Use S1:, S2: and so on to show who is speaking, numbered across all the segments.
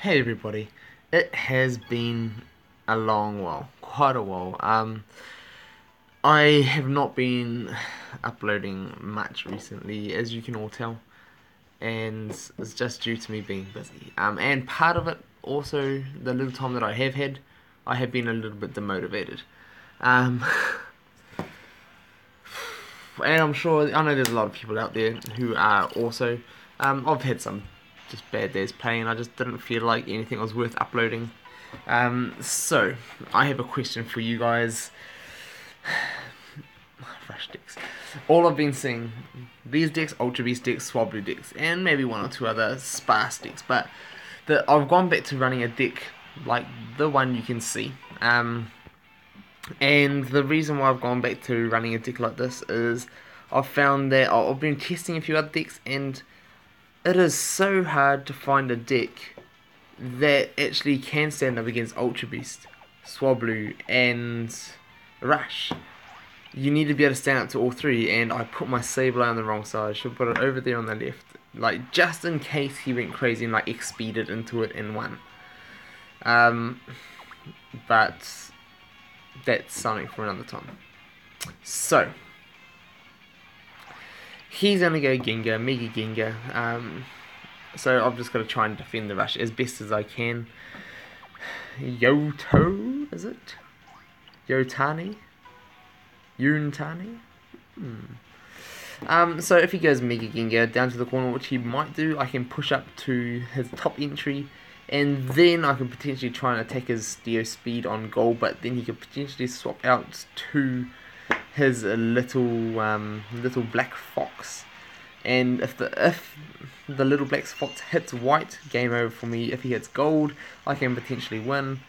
S1: Hey everybody, it has been a long while, quite a while. I have not been uploading much recently, as you can all tell, and it's just due to me being busy. And part of it also, the little time that I have had, I have been a little bit demotivated. Um, and I'm sure, I know there's a lot of people out there who are also. I've had some just bad days playing. I just didn't feel like anything was worth uploading. So I have a question for you guys. Fresh decks. All I've been seeing these decks, Ultra Beast decks, Swablu decks, and maybe one or two other sparse decks. But I've gone back to running a deck like the one you can see. And the reason why I've gone back to running a deck like this is I've found that I've been testing a few other decks, and it is so hard to find a deck that actually can stand up against Ultra Beast, Swablu, and Rush. You need to be able to stand up to all three, and I put my Sableye on the wrong side. I should put it over there on the left, like just in case he went crazy and like X-speeded into it and won. But that's something for another time. So he's gonna go Gengar, Mega Gengar. So I've just got to try and defend the Rush as best as I can. Yoto, is it? Yotani? Yuntani? So if he goes Mega Gengar down to the corner, which he might do, I can push up to his top entry, and then I can potentially try and attack his Steel Speed on goal, but then he could potentially swap out to his little black fox. And if the little black fox hits white, game over for me. If he hits gold, I can potentially win.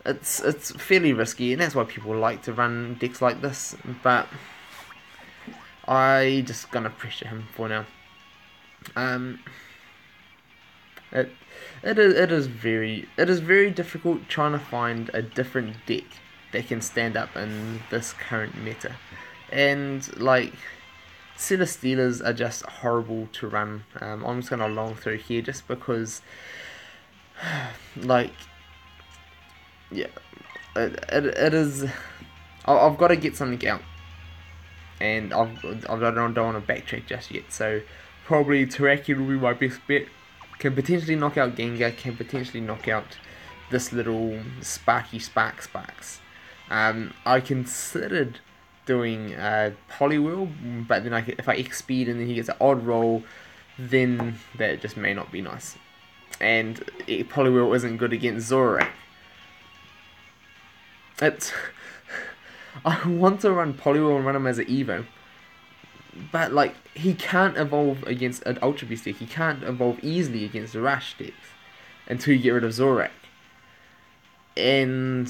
S1: It's fairly risky, and that's why people like to run decks like this. But I just gonna pressure him for now. It is very difficult trying to find a different deck that can stand up in this current meta, and like. Celesteelas are just horrible to run. I'm just going to long through here just because, like, yeah, it is. I've got to get something out, and I don't want to backtrack just yet. So probably Teraki will be my best bet. Can potentially knock out Gengar. Can potentially knock out this little Sparks. I considered doing Poliwhirl, but then if I X speed and then he gets an odd roll, then that just may not be nice. And Poliwhirl isn't good against Zorak. I want to run Poliwhirl and run him as an Evo, but like he can't evolve against an Ultra Beast deck. He can't evolve easily against the Rush decks until you get rid of Zorak. And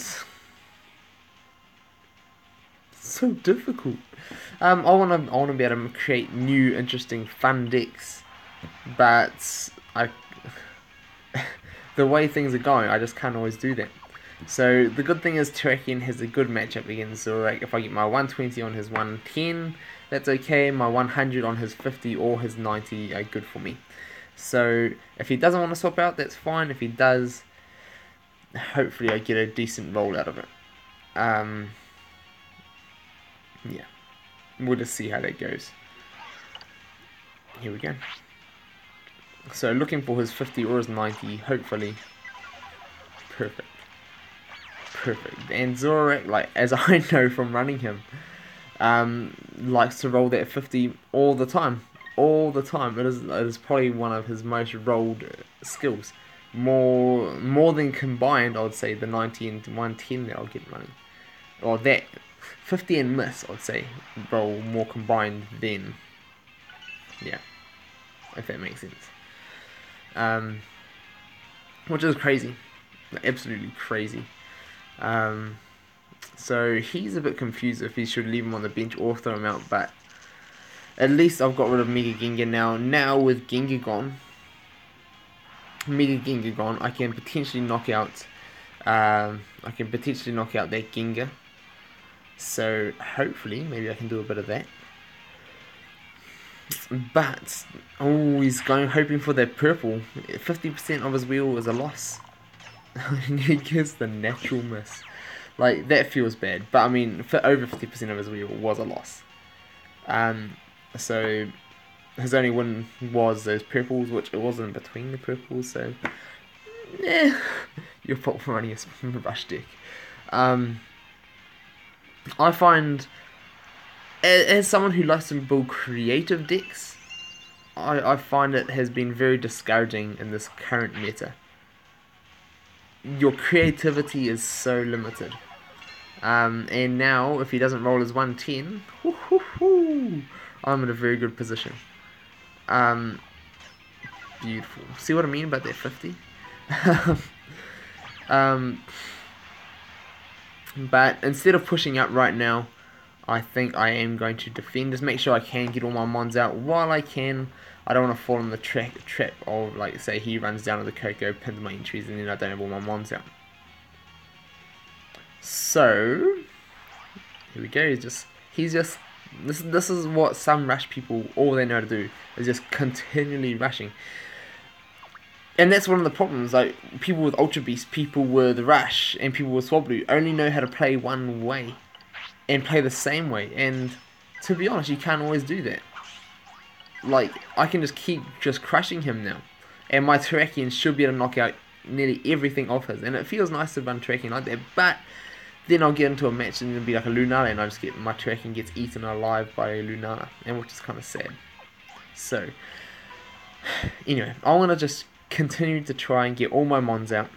S1: so difficult. I wanna be able to create new, interesting, fun decks, but the way things are going, I just can't always do that. So the good thing is Terrakion has a good matchup against Zorak. If I get my 120 on his 110, that's okay. My 100 on his 50 or his 90 are good for me. So if he doesn't want to swap out, that's fine. If he does, hopefully I get a decent roll out of it. Yeah, we'll just see how that goes. Here we go. So looking for his 50 or his 90, hopefully. Perfect. And Zorak, like as I know from running him, likes to roll that 50 all the time. It is probably one of his most rolled skills. More than combined, I would say the 90 and 110 that I'll get running, or that 50 and miss, I'd say, roll more combined than, yeah, if that makes sense. Which is crazy, absolutely crazy. So he's a bit confused if he should leave him on the bench or throw him out, but at least I've got rid of Mega Gengar now. Now with Gengar gone, I can potentially knock out. I can potentially knock out that Gengar. So hopefully, maybe I can do a bit of that. But oh, he's going hoping for that purple. 50% of his wheel is a loss. He gets the natural miss. Like, that feels bad. But I mean, for over 50% of his wheel was a loss. So his only win was those purples, which it wasn't between the purples. So yeah, your fault for running a rush deck. I find, as someone who likes to build creative decks, I find it has been very discouraging in this current meta. Your creativity is so limited. And now, if he doesn't roll his 110, I'm in a very good position. Beautiful. See what I mean about that 50? But instead of pushing up right now, I think I am going to defend. Just make sure I can get all my mons out while I can. I don't want to fall in the trap of, like, say he runs down to the Coco, pins my entries, and then I don't have all my mons out. So here we go. He's just this is what some rush people, all they know how to do is just continually rushing. And that's one of the problems. Like, people with Ultra Beast, people with Rush, and people with Swablu only know how to play one way and play the same way. And to be honest, you can't always do that. Like, I can just keep crushing him now, and my Terrakion should be able to knock out nearly everything of his. And it feels nice to run Terrakion like that, but then I'll get into a match and it'll be like a Lunala, and I just get my Terrakion gets eaten alive by a Lunala, and which is kind of sad. So anyway, I want to just continue to try and get all my mons out,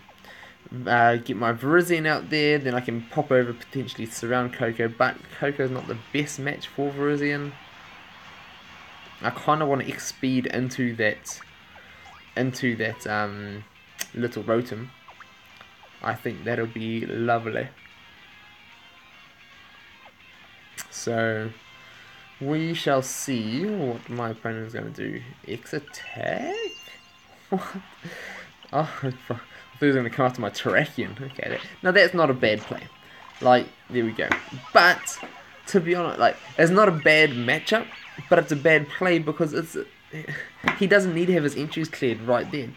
S1: get my Virizion out there, then I can pop over, potentially surround Coco, but Coco's not the best match for Virizion. I kind of want to X-speed into that little Rotom. I think that'll be lovely. So we shall see what my opponent is going to do. X attack? What? Oh, I thought he was going to come after my Terrakion. Okay, now that's not a bad play. Like, there we go. But to be honest, like, it's not a bad matchup, but it's a bad play because he doesn't need to have his entries cleared right then.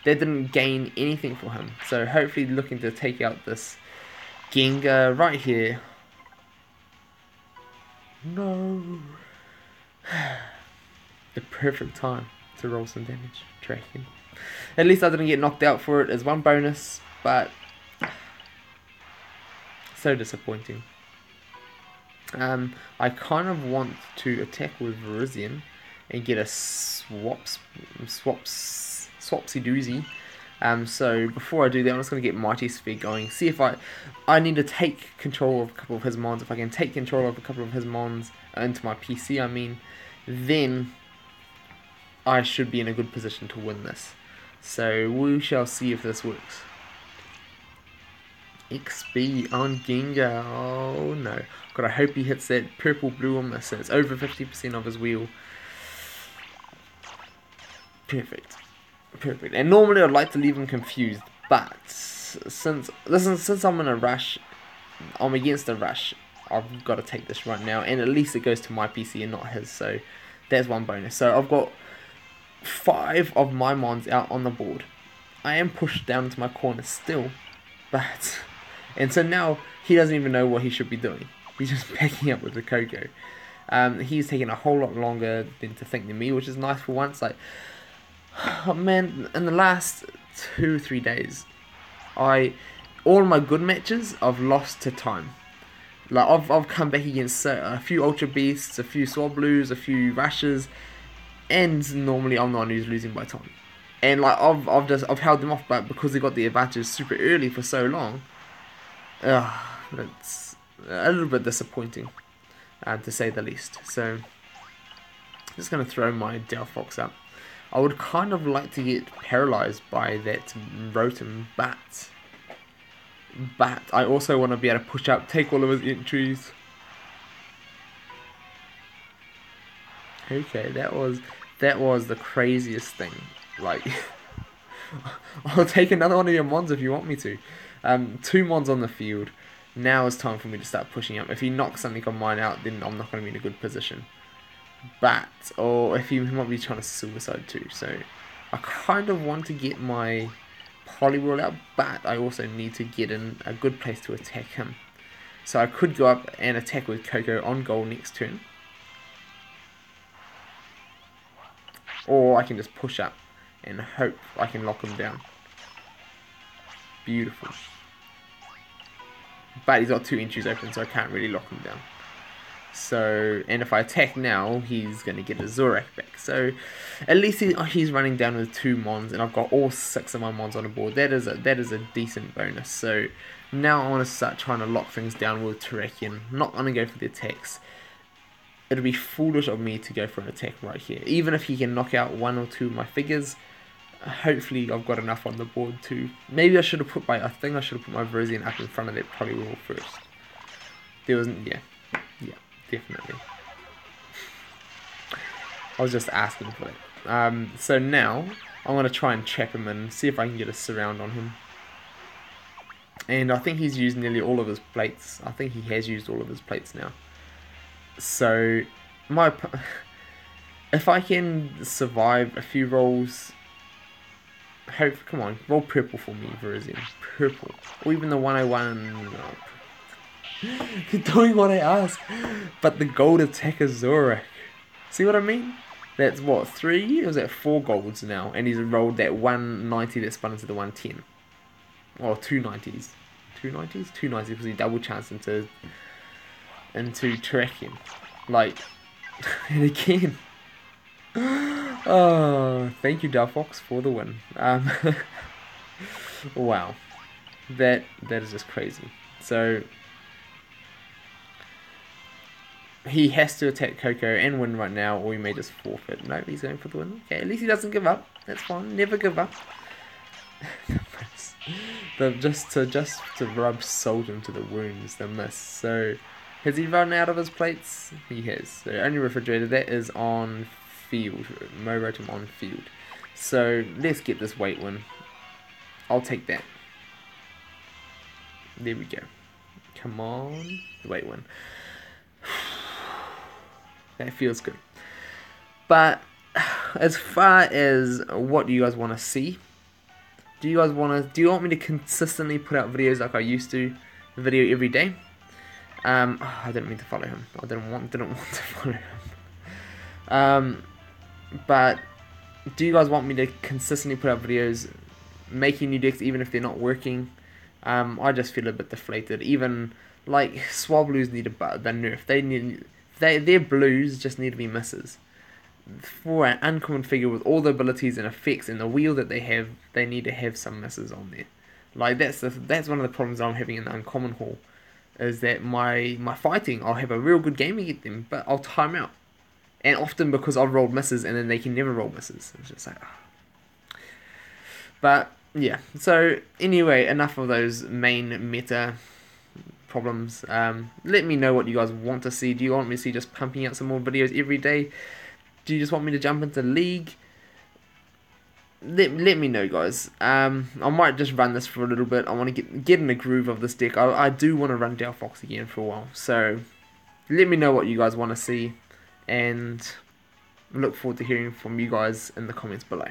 S1: They didn't gain anything for him. So hopefully looking to take out this Gengar right here. No. The perfect time to roll some damage. Tracking. At least I didn't get knocked out for it as one bonus, but so disappointing. I kind of want to attack with Virizion and get a swapsy doozy. So before I do that, I'm just going to get Mighty Sphere going. See if I need to take control of a couple of his mons. If I can take control of a couple of his mons into my PC, I mean, then I should be in a good position to win this. So we shall see if this works. XP on Gengar. Oh no. God, I hope he hits that purple blue on this. It's over 50% of his wheel. Perfect. Perfect. And normally I'd like to leave him confused, but since I'm in a rush, I'm against a rush, I've got to take this right now, and at least it goes to my PC and not his, so there's one bonus. So I've got 5 of my mons out on the board. I am pushed down into my corner still, but and so now he doesn't even know what he should be doing. He's just backing up with the Coco. He's taking a whole lot longer than to think than me, which is nice for once. Like, oh man, in the last 2-3 days, all my good matches I've lost to time. Like, I've come back against a few Ultra Beasts, a few Swablues, a few Rushes, and normally I'm the one who's losing by time. And like I've held them off, but because they got the advantage super early for so long, it's a little bit disappointing, to say the least. So I'm just gonna throw my Delphox up. I would kind of like to get paralyzed by that Rotom, but I also want to be able to push up, take all of his entries. Okay, that was the craziest thing. Like, I'll take another one of your mons if you want me to. 2 mons on the field. Now it's time for me to start pushing up. If he knocks something on mine out, then I'm not going to be in a good position. But, or if he might be trying to suicide too. So I kind of want to get my Poliwhirl out, but I also need to get in a good place to attack him. So I could go up and attack with Coco on goal next turn. Or I can just push up and hope I can lock him down. Beautiful. But he's got 2 entries open, so I can't really lock him down. So, and if I attack now, he's going to get a Zorak back. So, at least he's running down with 2 Mons, and I've got all 6 of my Mons on the board. That is a decent bonus. So, now I want to start trying to lock things down with Terrakion. Not going to go for the attacks. It'll be foolish of me to go for an attack right here. Even if he can knock out 1 or 2 of my figures, hopefully I've got enough on the board to... Maybe I should have put my... I think I should have put my Verizian up in front of that Poliwhirl first. There wasn't... Yeah, definitely. I was just asking for it. So now, I'm going to try and trap him and see if I can get a surround on him. And I think he's used nearly all of his plates. I think he has used all of his plates now. So, if I can survive a few rolls... Come on, roll purple for me, Verizian. Purple. Or even the 101... You're doing what I ask. But the gold attacker Zorak. See what I mean? That's what, 3? Or was that 4 golds now? And he's rolled that 190 that spun into the 110. Or 290s. 290s? 290s because he double chanced into Terrakion. Like, and again. Oh, thank you, Delphox, for the win. Wow. That is just crazy. So, he has to attack Coco and win right now, or he may just forfeit. No, he's going for the win. Okay, at least he doesn't give up. That's fine. Never give up. just to rub salt into the wounds, the miss. So, has he run out of his plates? He has. So, only refrigerator, that is on field. Morotum on field. So, let's get this weight win. I'll take that. There we go. Come on. The weight win. That feels good. But as far as what do you guys want to see? Do you want me to consistently put out videos like I used to? A video every day? I didn't mean to follow him. I didn't want to follow him. But do you guys want me to consistently put out videos making new decks even if they're not working? I just feel a bit deflated. Even like Swablues need a nerf. Their blues just need to be misses. For an uncommon figure with all the abilities and effects and the wheel that they have, they need to have some misses on there. Like that's one of the problems I'm having in the uncommon haul, is that my fighting, I'll have a real good game against them, but I'll time out, and often because I've rolled misses and then they can never roll misses. It's just like, But yeah. So anyway, enough of those main meta problems. Let me know what you guys want to see. Do you want me to see just pumping out some more videos every day? Do you just want me to jump into League? Let me know, guys. I might just run this for a little bit. I want to get in the groove of this deck. I do want to run Delphox again for a while. So let me know what you guys want to see, and look forward to hearing from you guys in the comments below.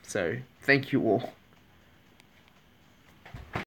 S1: So thank you all.